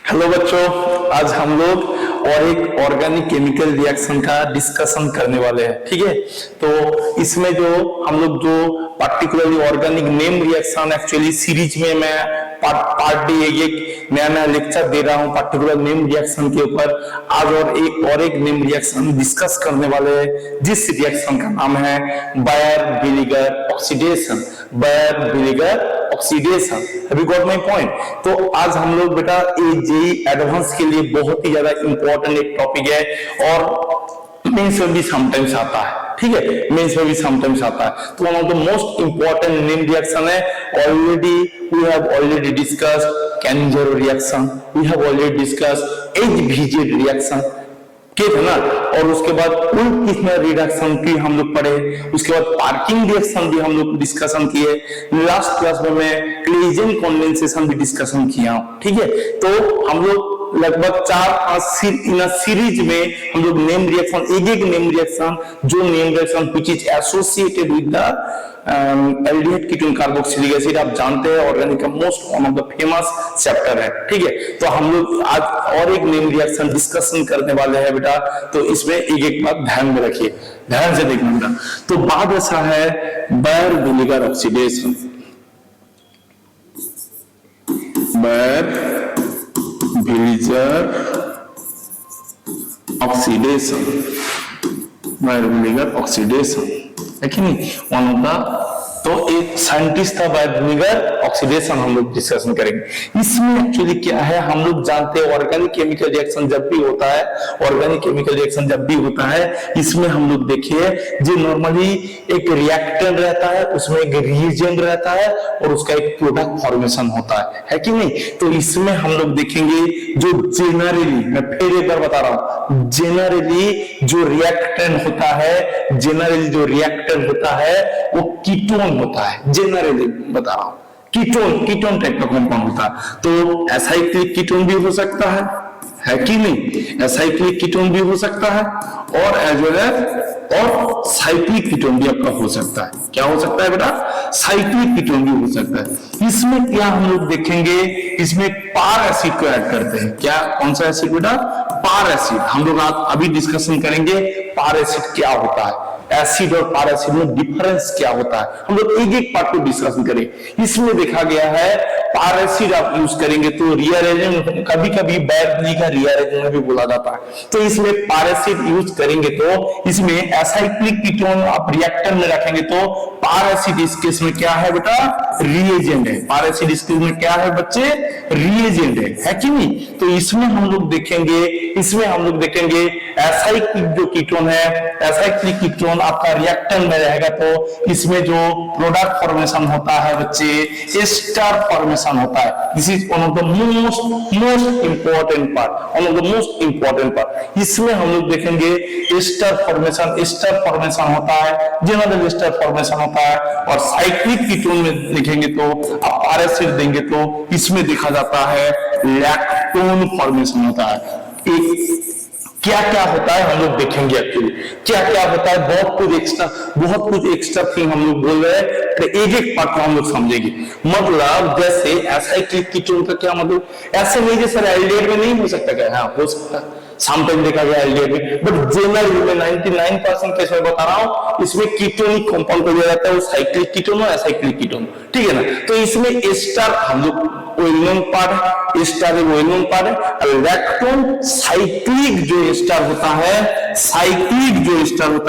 Hello बच्चों, आज हम लोग और एक ऑर्गेनिक केमिकल रिएक्शन का डिस्कशन करने वाले हैं। ठीक है, तो इसमें जो हम लोग जो particularly organic name reaction, actually series में मैं पार्ट डी एक नया नया लेक्चर दे रहा हूं पार्टिकुलर नेम रिएक्शन के ऊपर। आज और एक नेम रिएक्शन डिस्कस करने वाले हैं, जिस रिएक्शन का नाम है Baeyer vinegar oxidation. Baeyer vinegar oxidation, have you got my point? तो आज हम लोग बेटा जेईई एडवांस के लिए बहुत ही ज्यादा इंपॉर्टेंट एक टॉपिक है, और मेंस में भी समटाइम्स आता है। ठीक है, मेंस में भी समटाइम्स आता है। तो one of the most important name reaction है। Already we have already discussed Cannizzaro reaction, we have already discussed HVG reaction, ठीक है ना। और उसके बाद उल्किस्मर रिडक्शन की हम लोग पढ़े, उसके बाद पार्किंग रिएक्शन भी हम लोग डिस्कशन किए। लास्ट क्लास में मैं क्लेजन कंडेंसेशन भी डिस्कशन किया हूं। ठीक है, तो हम लोग लगभग 4-5 सीरीज में हम लोग नेम रिएक्शन, एक नेम रिएक्शन, जो name reaction which is associated with the aldehyde ketone carboxylic acid, आप जानते हैं ऑर्गेनिक का most one of the famous chapter है। ठीक है, तो हम लोग आज और एक नेम रिएक्शन डिस्कशन करने वाले हैं बेटा। तो इसमें एक बात ध्यान में रखिए, ध्यान से देखना बेटा। तो बात ऐसा है, Baeyer vinegar oxidation, Baeyer vinegar oxidation, Baeyer vinegar oxidation है कि नहीं, वन ऑफ द, तो एक साइंटिस्ट था बायर विनेगर ऑक्सीडेशन, हम लोग डिस्कशन करेंगे। इसमें एक्चुअली क्या है, हम लोग जानते हैं ऑर्गेनिक केमिकल रिएक्शन जब भी होता है, ऑर्गेनिक केमिकल रिएक्शन जब भी होता है, इसमें हम लोग देखिए जो नॉर्मली एक रिएक्टेंट रहता है, उसमें एक रिएजेंट रहता है, और उसका एक प्रोडक्ट फॉर्मेशन होता है कि नहीं। तो इसमें हम लोग देखेंगे जो जेनरली, मैं फिर एक बार बता रहा हूं, जेनरली जो रिएक्टेंट होता है, जेनरली जो रिएक्टेंट होता है वो कीटोन होता है। जनरली बता रहा हूं, कीटोन टाइप का कंपाउंड होता है। तो एसाइक्लिक कीटोन भी हो सकता है कि नहीं, एसाइक्लिक कीटोन भी हो सकता है, और एज वेल एज और साइक्लिक कीटोन भी आपका हो सकता है। क्या हो सकता है बेटा? साइक्लिक कीटोन भी हो सकता है। इसमें क्या हम लोग देखेंगे, इसमें पार एसिड को ऐड करते हैं। क्या, कौन सा एसिड बेटा? पार एसिड। हम लोग अभी डिस्कशन करेंगे पार एसिड क्या होता है, एसिड और पार एसिड में डिफरेंस क्या होता है, हम लोग एक पार्ट को डिस्कशन करें। इसमें देखा गया है पार एसिड आप यूज करेंगे तो रीअरेंजमेंट, कभी कभी बैरली का रीअरेंजमेंट भी बोला जाता है। तो इसमें पार एसिड यूज करेंगे तो इसमें एसाइक्लिक कीटोन आप रिएक्टर में रखेंगे तो पार एसिड इस केस में क्या है बेटा? रिएजेंट है। पार एसिड इस केस में क्या है बच्चे? रिएजेंट है कि नहीं। तो इसमें हम लोग देखेंगे, एसाइक्लिक जो कीटोन है, एसाइक्लिक कीटोन आपका रिएक्टर में रहेगा तो इसमें जो प्रोडक्ट फॉर्मेशन होता है बच्चे, एस्टर फॉर्मेशन होता है। This is one of the most important part. इसमें हम लोग देखेंगे एस्टर फॉर्मेशन होता है, जनरल एस्टर फॉर्मेशन होता है। और साइक्लिक कीटोन में देखेंगे तो आप पार एसिड देंगे तो इसमें देखा जाता है लैक्टोन फॉर्मेशन होता है। क्या क्या होता है हम लोग देखेंगे, एक्चुअली क्या क्या होता है, बहुत कुछ एक्स्ट्रा थिंग हम लोग बोल रहे हैं, तो एक पार्ट को हम लोग समझेंगे। मतलब जैसे एसाइक्लिक कीटोन का क्या मतलब, ऐसे नहीं जैसे एल्डिहाइड में नहीं हो सकता क्या? हाँ, हो सकता है, समटाइम देखा गया एल्डिहाइड में, बट जनरली में 99% केस में बता रहा हूं, इसमें कीटोनिक कंपाउंड को दिया जाता है, वो साइक्लिक कीटोन और एसाइक्लिक कीटोन। ठीक है ना। तो इसमें एस्टर हम लोग वेल पार्ट है, एस्टर वेल नोन पार्ट है। लैक्टोन साइक्लिक जो एस्टर होता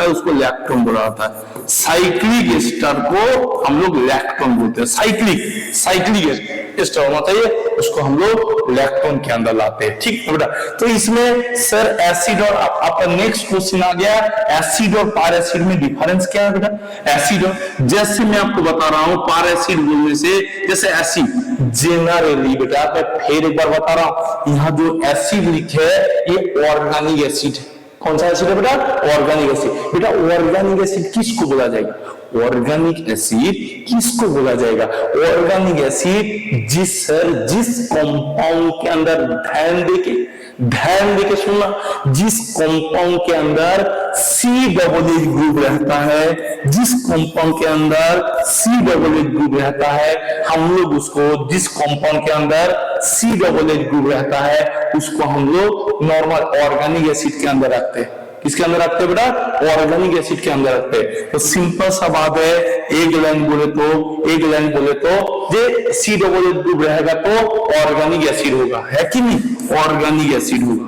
है, उसको लैक्टोन बोला जाता है। साइक्लिक एस्टर को हम लोग लैक्टोन बोलते हैं। साइक्लिक एस्टर होना चाहिए, उसको हम लोग लैक्टोन के अंदर लाते हैं। ठीक है बेटा। तो इसमें सर एसिड और आपका नेक्स्ट क्वेश्चन आ गया, एसिड और पार एसिड में डिफरेंस क्या है बेटा? एसिड और, जैसे मैं आपको बता रहा हूं, पार एसिड बोलने से, जैसे एसिड जेनरली बेटा, मैं फिर एक बार बता रहा हूं, यहां जो एसिड लिखे है ये ऑर्गेनिक एसिड है। कौन सा एसिड है बेटा? Organic acid. बेटा ऑर्गेनिक एसिड किसको बोला जाएगा? ऑर्गेनिक एसिड किसको बोला जाएगा? ऑर्गेनिक एसिड जिस कंपाउंड के अंदर, ध्यान देके सुनना, जिस कंपाउंड के अंदर C+H ग्रुप रहता है, जिस कंपाउंड के अंदर C+H ग्रुप रहता है, हम लोग उसको, जिस कंपाउंड के अंदर सी डबल एच ग्रुप रहता है उसको हम लोग नॉर्मल ऑर्गेनिक एसिड के अंदर रखते हैं। किसके अंदर रखते हैं बेटा? ऑर्गेनिक एसिड के अंदर रखते हैं। तो सिंपल सा बात है, एक लाइन बोले तो ये सी डबल एच ग्रुप रहेगा तो ऑर्गेनिक एसिड होगा, है कि नहीं? ऑर्गेनिक एसिड होगा,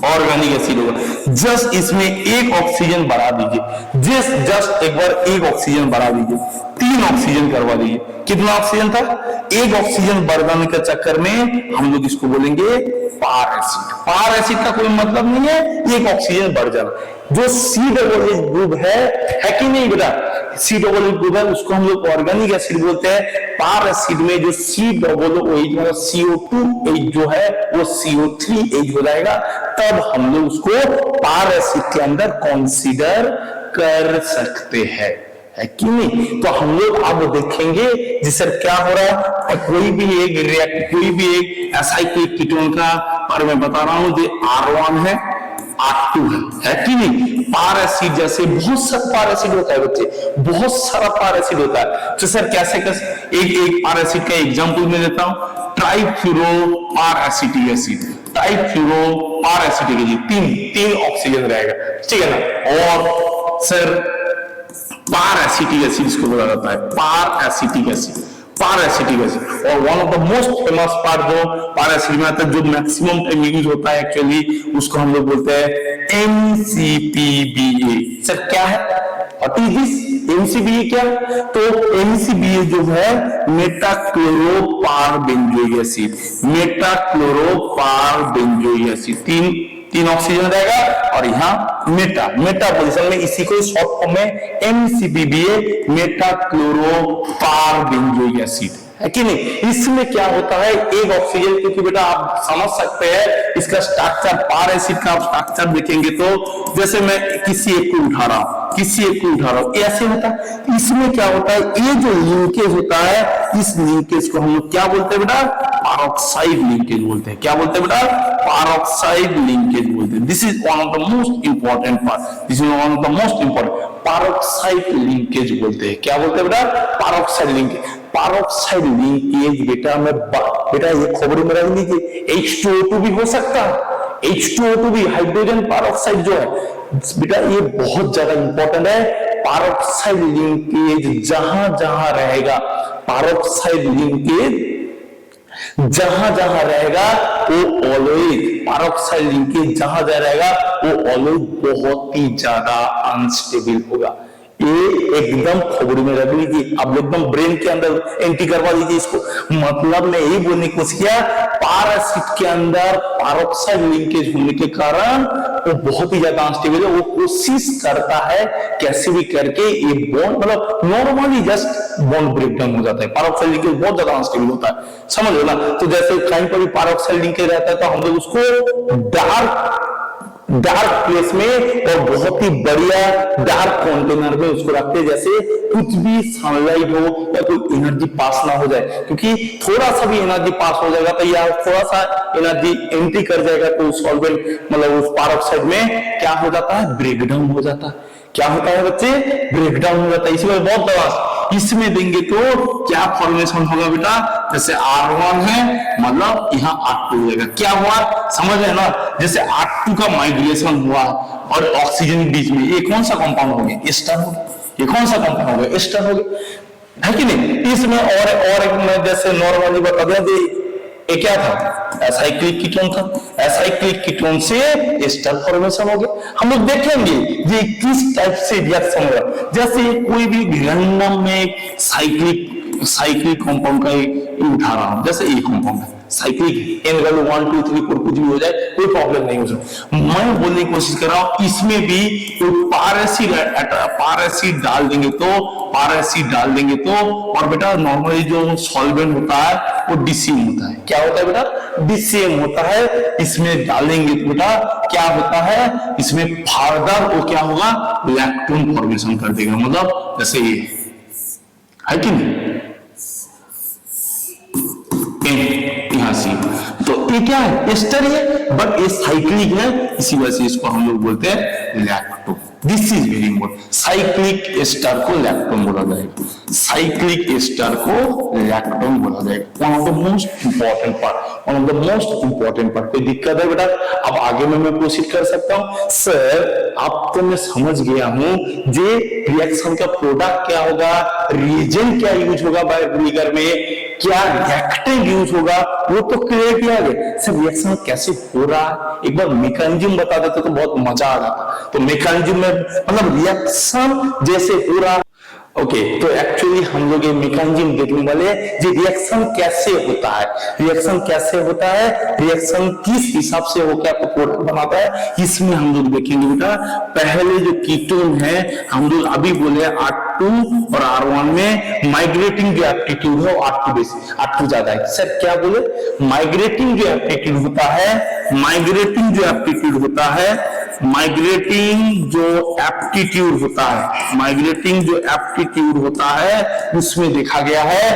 ऑर्गेनिक एसिड होगा। जस्ट इसमें एक ऑक्सीजन बढ़ा दीजिए, जस्ट एक बार एक ऑक्सीजन बढ़ा दीजिए, 3 ऑक्सीजन करवा दीजिए। कितना ऑक्सीजन था? एक ऑक्सीजन बढ़ाने के चक्कर में हम लोग इसको बोलेंगे पार एसिड। पार एसिड का कोई मतलब नहीं है एक ऑक्सीजन बढ़ जाना। जो सी डबल एच ग्रुप है कि नहीं बेटा? सी डबल एच ग्रुप है उसको हम लोग ऑर्गेनिक एसिड बोलते हैं। पार एसिड में जो सी डबल ओ एच मतलब CO2H जो है वो CO3H हो जाएगा, तब हम लोग उसको पार एसिड के अंदर कंसीडर कर सकते हैं, है कि नहीं? तो हम लोग अब देखेंगे जिससे क्या हो रहा है। कोई भी एक एसाइक्लिक कीटोन का पर मैं बता रहा हूं जो R1 है R2 है कि नहीं? पार एसिड जैसे बहुत सारा पार एसिड होता है बच्चे, बहुत सारा पार एसिड होता है। तो सर कैसे एक पार एसिड का एग्जांपल मैं देता हूं, ट्राइफ्यूरो पार एसिटिक एसिड, ट्राइफ्यूरो पार एसिटिक एसिड, तीन ऑक्सीजन रहेगा, ठीक है ना? और सर पार एसिटिक एसिड इसको बोला जाता है, per acetic acid, per acetic acid. और one of the most famous per जो पार एसिड में आता है, जो मैक्सिमम टाइम यूज होता है एक्चुअली, उसको हम लोग बोलते हैं MCPBA। सर क्या है? What is this? MCPBA क्या? तो MCPBA जो है मेटाक्लोरोपार बेंजोइक एसिड, मेटाक्लोरोपार बेंजोइक एसिड, तीन ऑक्सीजन रहेगा और यहाँ मेटा पोजीशन में इसी को शॉर्ट फॉर्म में MCPBA मेटाक्लोरोपार बेंजोइक एसिड, है कि नहीं? इसमें क्या होता है, एक ऑक्सीजन, क्योंकि बेटा आप समझ सकते हैं इसका स्ट्रक्चर, पार एसिड का स्ट्रक्चर देखेंगे तो जैसे मैं किसी एक को उठा रहा हूं, ऐसे होता है। इसमें क्या होता है, ये जो लिंकेज होता है, इस लिंकेज को हम लोग क्या बोलते हैं बेटा? पारोक्साइड लिंकेज बोलते हैं। क्या बोलते हैं बेटा? पारोक्साइड लिंकेज बोलते हैं। This is one of the most important part, this is one of the most important, peroxide linkage बोलते हैं। क्या बोलते हैं बेटा? Peroxide linkage. पारोक्साइड लिंकेज बेटा ये खबरों में रख लीजिए, H2O2 भी हो सकता है, H2O2 भी, हाइड्रोजन पारोक्साइड जो है बेटा, ये बहुत ज्यादा इंपॉर्टेंट है। पारोक्साइड लिंकेज जहां जहां रहेगा, पारोक्साइड लिंकेज जहां जहां रहेगा वो ऑलवेज, पारोक्साइड लिंकेज जहां जहां रहेगा वो ऑलवेज बहुत ही ज्यादा अनस्टेबल होगा। ये एकदम खोपड़ी में रख लीजिए, अब एकदम ब्रेन के अंदर एंट्री करवा दीजिए इसको। मतलब मैं यही बोलने की कोशिश किया, पार एसिड के अंदर पारोक्साइड लिंकेज होने के कारण वो बहुत ही ज्यादा अनस्टेबल है। वो कोशिश करता है कैसे भी करके ये बॉन्ड, मतलब normally just bond break down हो जाता है। पारोक्साइड लिंकेज बहुत ज्यादा अनस्टेबल होता है, समझ लो ना? तो जैसे कहीं पर भी पारोक्साइड लिंकेज रहता है तो हम लोग उसको डार्क प्लेस में और बहुत ही बढ़िया डार्क कंटेनर में उसको रखते हैं, जैसे कुछ भी सनलाइट हो या कोई एनर्जी पास ना हो जाए, क्योंकि थोड़ा सा भी एनर्जी पास हो जाएगा तो या थोड़ा सा एनर्जी एंट्री कर जाएगा तो सॉल्वेंट मतलब उस पारोक्साइड में क्या हो जाता है? ब्रेकडाउन हो जाता है। क्या होता है बच्चे? ब्रेकडाउन हो जाता है। इसी में बहुत दवा इसमें देंगे तो क्या फॉर्मेशन होगा बेटा? जैसे R1 है मतलब यहाँ R2 हो जाएगा। क्या हुआ समझ रहे ना? जैसे R2 का माइग्रेशन हुआ और ऑक्सीजन के बीच में, ये कौन सा कंपाउंड हो गया? एस्टर हो गया। ये कौन सा कंपाउंड हो गया? एस्टर हो गया, है कि नहीं? इसमें और एक मैं जैसे नॉर्मली बता दिया, ये क्या था? एसाइक्लिक कीटोन था। एसाइक्लिक कीटोन से एस्टर फॉर्मेशन हो गया। हम लोग देखेंगे ये किस टाइप से रिएक्शन होगा। जैसे कोई भी रैंडम में साइक्लिक कंपाउंड का उठा रहा हूं, जैसे ये कंपाउंड है साइक्लिक, N वैल्यू 1 2 3 4 कुछ भी हो जाए, कोई प्रॉब्लम नहीं हो सकती। मैं बोलने की कोशिश कर रहा हूं इसमें भी तो पार एसिड डाल देंगे तो और बेटा नॉर्मली जो सॉल्वेंट होता है वो DCM होता है। क्या होता है बेटा? DCM होता है। इसमें डालेंगे तो बेटा क्या होता है, इसमें फर्दर वो क्या होगा? लैक्टोन फॉर्मेशन कर देगा। मतलब जैसे ये है कि नहीं, यहां से तो ये क्या है? एस्टर है बट ये साइक्लिक है, इसी वजह से इसको हम लोग बोलते हैं lacto. This is very important. Cyclic ester को लैक्टोन बोला जाएगा, साइक्लिक एस्टर को लैक्टोन बोला जाएगा। One of the most important part, one of the most important part. कोई दिक्कत है बेटा? अब आगे में मैं प्रोसीड कर सकता हूं? सर अब तो मैं समझ गया हूं जे रिएक्शन का प्रोडक्ट क्या होगा, रिएजेंट क्या यूज होगा बायोरिएक्टर में, क्या रिएक्टेंट यूज होगा, वो तो क्लियर किया गया। सर रिएक्शन कैसे हो रहा है एक बार मैकेनिज्म बता देते तो बहुत मजा आ जाता। तो मैकेनिज्म में मतलब रिएक्शन जैसे हो रहा, ओके तो एक्चुअली हम लोग ये मैकेनिज्म देखने वाले जी, रिएक्शन कैसे होता है, रिएक्शन कैसे होता है, रिएक्शन किस हिसाब से होकर आपको प्रोडक्ट बनाता है, इसमें हम लोग देखेंगे बेटा। पहले जो कीटोन है हम लोग अभी बोले R2 और R1 में माइग्रेटिंग जो एप्टीट्यूड है वो R2 बेस, R2 ज्यादा है। सर क्या बोले? माइग्रेटिंग जो एप्टीट्यूड होता है, माइग्रेटिंग जो एप्टीट्यूड होता है, माइग्रेटिंग जो एप्टीट्यूड होता है, माइग्रेटिंग जो एप्टीट्यूड होता है उसमें देखा गया है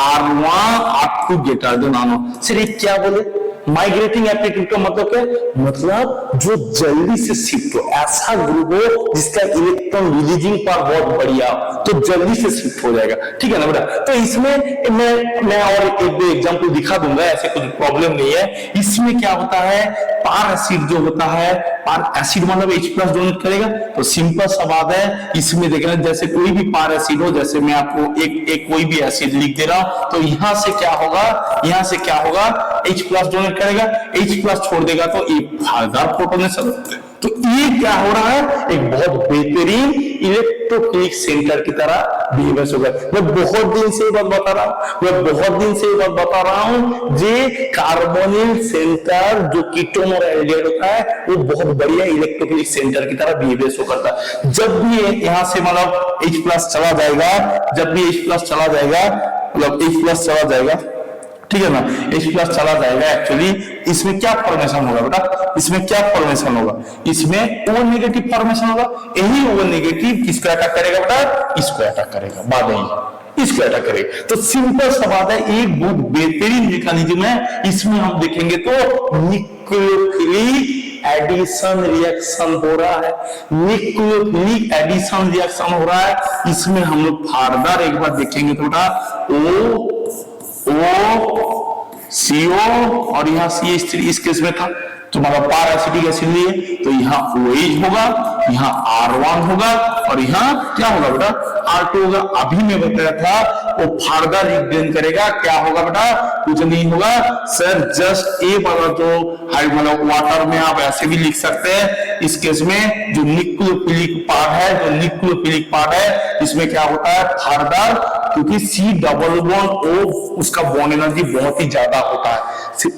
R1 R2 greater than R1। Sir ये क्या बोले? माइग्रेटिंग एप्टीट्यूड का मतलब क्या? मतलब जो जल्दी से शिफ्ट हो, ऐसा ग्रुप हो जिसका इलेक्ट्रॉन रिलीजिंग पावर बहुत बढ़िया हो तो जल्दी से शिफ्ट हो जाएगा, ठीक है ना बेटा? तो इसमें मैं और एक दो एग्जांपल दिखा दूंगा, ऐसे कुछ प्रॉब्लम नहीं है। इसमें क्या होता है, पार एसिड जो होता है, पार एसिड मतलब H+ डोनेट करेगा, तो सिंपल सा बात है। इसमें देखना जैसे कोई भी पार एसिड हो, जैसे मैं आपको एक कोई भी एसिड लिख दे रहा हूं, तो यहां से क्या होगा, यहां से क्या होगा, H+ डोनेट करेगा, H+ छोड़ देगा तो ये फर्दर प्रोटोनेशन। तो ये क्या हो रहा है, एक बहुत बेहतरीन इलेक्ट्रोफिलिक सेंटर की तरह बिहेवियर होगा। मैं बहुत दिन से बात बता रहा हूं, मैं बहुत दिन से बात बता रहा हूं, जे कार्बोनिल सेंटर जो कीटोन और एल्डिहाइड होता है वो बहुत बढ़िया इलेक्ट्रोफिलिक सेंटर की तरह बिहेवियर करता है। जब भी यहां से मतलब H+ चला जाएगा, जब भी H+ चला जाएगा, मतलब H+ चला जाएगा, ठीक है ना, H+ चला जाएगा, एक्चुअली इसमें क्या फॉर्मेशन होगा बेटा, इसमें क्या फॉर्मेशन होगा, इसमें O नेगेटिव फॉर्मेशन होगा। यही O नेगेटिव किसको अटैक करेगा बेटा, इसको अटैक करेगा, बाद में इसको अटैक करेगा। तो सिंपल सा बात है, एक बहुत बेहतरीन मैकेनिज्म है। इसमें हम देखेंगे तो न्यूक्लियोफिलिक एडिशन रिएक्शन हो रहा है, न्यूक्लियोफिलिक एडिशन रिएक्शन हो रहा है। इसमें हम लोग फर्दर एक बार देखेंगे तो बेटा CO और यहाँ CH3 इस केस में था, तुम्हारा पार एसिडिक एसिड लिए, तो यहाँ OH होगा, यहाँ R1 होगा और यहाँ क्या होगा बेटा, R2 होगा। अभी मैं बताया था वो फर्दर रिएक्ट करेगा, क्या होगा बेटा, कुछ नहीं होगा सर, जस्ट ए वाला जो हाई वाला वाटर में आप ऐसे भी लिख सकते हैं। इस केस में जो न्यूक्लियोफिलिक पार्ट है, जो न्यूक्लियोफिलिक पार्ट है, इसमें क्या होता है फर्दर, क्योंकि C+O उसका बॉन्ड एनर्जी बहुत ही ज्यादा होता है,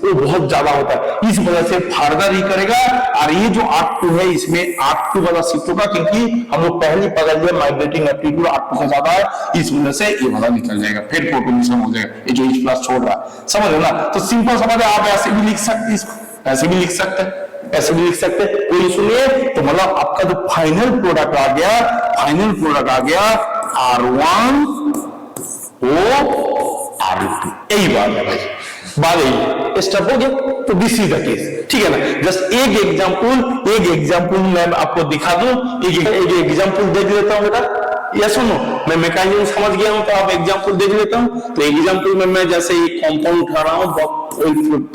वो बहुत ज्यादा होता है, इस वजह से फर्दर ही करेगा। और ये जो R2 है इसमें R2 वाला शिफ्ट होगा, क्योंकि हम लोग पहले पकड़ लिया माइग्रेटिंग एप्टीट्यूड R2 का ज्यादा है, इस वजह से ये वाला निकल जाएगा, फिर प्रोटोनेशन हो जाएगा, ये जो H+ छोड़ रहा है, समझ लो ना। तो सिंपल समझ, आप ऐसे भी लिख सकते, इसको ऐसे भी लिख सकते हैं, ऐसे भी लिख सकते हैं, कोई सुनिए। तो मतलब आपका जो फाइनल प्रोडक्ट आ गया, फाइनल प्रोडक्ट आ गया R1 O R2, यही बात है भाई, बात यही स्टेप हो गया। तो दिस इज द केस, ठीक है ना। जस्ट एक एग्जांपल मैं आपको दिखा दूं, एक एग्जांपल देख लेता हूं बेटा, या सुनो, मैं मैकेनिज्म समझ गया हूं तो आप एग्जांपल देख लेता हूं। तो एग्जांपल में मैं जैसे एक कंपाउंड उठा रहा हूं, बहुत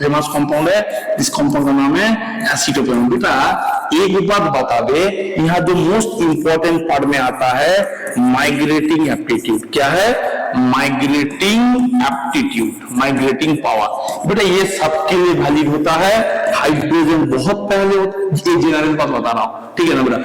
फेमस कंपाउंड है, इस कंपाउंड का नाम है एसीटोपेन। बेटा एक बात बता दे, यहाँ जो मोस्ट इंपॉर्टेंट पार्ट में आता है माइग्रेटिंग एप्टीट्यूड, क्या है, माइग्रेटिंग एप्टीट्यूड, माइग्रेटिंग पावर। बेटा ये सबके लिए वैलिड होता है, हाइड्रोजन बहुत पहले होता है, ये जनरल बात बता रहा हूं, ठीक है ना बेटा।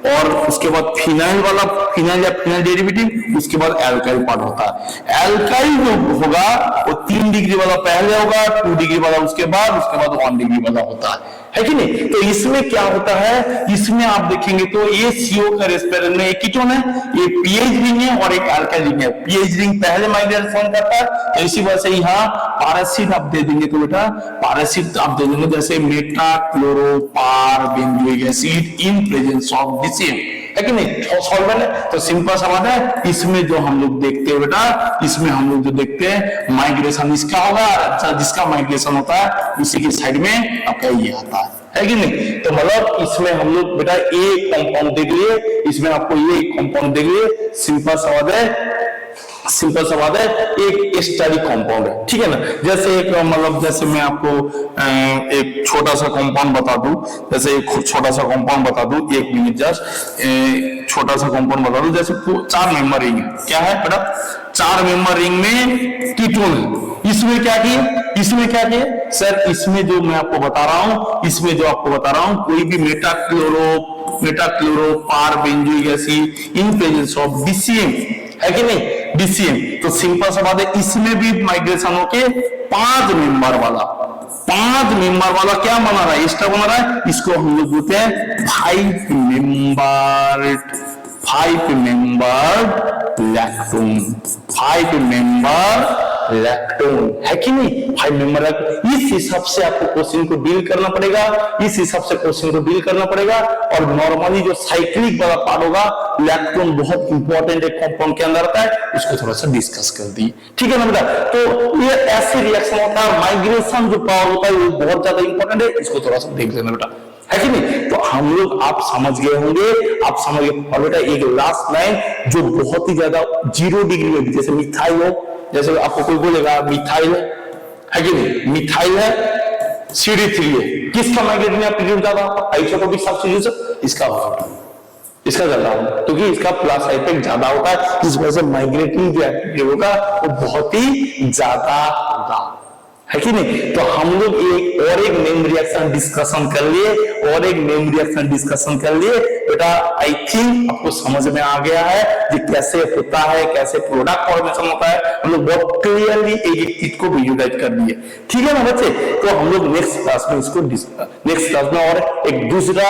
और उसके बाद फिनाइल वाला, फिनाइल या फिनाइल डेरिवेटिव, उसके बाद एल्काइल पार्ट होता है। एल्काइल जो होगा वो 3 डिग्री वाला पहले होगा, 2 डिग्री वाला उसके बाद 1 डिग्री वाला होता है कि नहीं। तो इसमें क्या होता है, इसमें आप देखेंगे तो ये CO का रेस्पिरेटर में एक कीटोन है, ये pH रिंग है और एक अल्काइल रिंग है। pH रिंग पहले माइग्रेशन करता है, तो इसी वजह से यहाँ पारासिट आप दे देंगे, तो बेटा पारासिट आप दे देंगे जैसे meta chloroperbenzoic acid in presence of DCM, है कि नहीं, सॉल्वेंट है। तो सिंपल सा बात है, इसमें जो हम लोग देखते हैं बेटा, इसमें हम लोग जो देखते हैं माइग्रेशन इसका होगा, अच्छा जिसका माइग्रेशन होता है उसी के साइड में आपका ये आता है कि नहीं। तो मतलब इसमें हम लोग बेटा एक कंपाउंड देख लिए, इसमें आपको ये कंपाउंड देख लिए, सिंपल सवाल है, सिंपल सवाल है, एक स्टडी कंपाउंड है, ठीक है ना। जैसे एक मतलब जैसे मैं आपको एक छोटा सा कंपाउंड बता दूं, जैसे एक छोटा सा कंपाउंड बता दूं, एक मिनट जस्ट, छोटा सा कंपाउंड बता दूं, जैसे 4 मेंबर रिंग है, क्या है बेटा 4 मेंबर रिंग में कीटोन है, इसमें क्या किए, इसमें क्या किए सर, इसमें जो मैं आपको बता रहा हूं, इसमें जो आपको बता रहा हूं, कोई भी metachloroperbenzoic acid in presence of DCM है कि नहीं, DCM। तो सिंपल सा बात है, इसमें भी माइग्रेशन होके 5 मेंबर वाला क्या बना रहा है, एस्टर बना रहा है, इसको हम लोग बोलते हैं 5 मेंबर लैक्टोन है कि नहीं, 5 मेंबर लैक्टोन। इस हिसाब से आपको क्वेश्चन को डील करना पड़ेगा, इस हिसाब से क्वेश्चन को डील करना पड़ेगा। और नॉर्मली जो साइक्लिक वाला पार्ट होगा, लैक्टोन बहुत इंपॉर्टेंट एक कंपाउंड के अंदर आता है, उसको थोड़ा सा डिस्कस कर दी, ठीक है ना बेटा। तो ये ऐसे रिएक्शन होता है, माइग्रेशन जो पावर होता है वो बहुत ज्यादा इंपॉर्टेंट है, इसको थोड़ा सा देख लेना बेटा, है कि नहीं। तो हम लोग आप समझ गए होंगे, आप समझ गए। और बेटा एक लास्ट लाइन जो बहुत ही ज्यादा 0 डिग्री में, जैसे मिथाइल हो, जैसे आपको कोई बोलेगा मिथाइल है कि नहीं, मिथाइल है, CD3 है, किसका माइग्रेटिंग एप्टीट्यूड ज्यादा होगा, आइसोटोपिक सब्स्टिट्यूशन इसका होगा, इसका ज्यादा होगा, क्योंकि इसका प्लस इफेक्ट ज्यादा होता है, इस वजह से माइग्रेटिंग जो एप्टीट्यूड होगा वो बहुत ही ज्यादा होगा, है कि नहीं। तो हम लोग एक नेम रिएक्शन डिस्कशन कर लिए, बेटा आई थिंक आपको समझ में आ गया है कि कैसे होता है, कैसे प्रोडक्ट फॉर्मेशन होता है, हम लोग बहुत क्लियरली एक चीज को विजुअलाइज कर दिए, ठीक है ना बच्चे। तो हम लोग नेक्स्ट क्लास में और एक दूसरा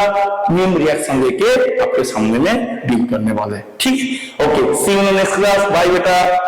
नेम रिएक्शन लेके आपके सामने में डील करने वाले हैं, ठीक। Okay, see you in next class, bye बेटा।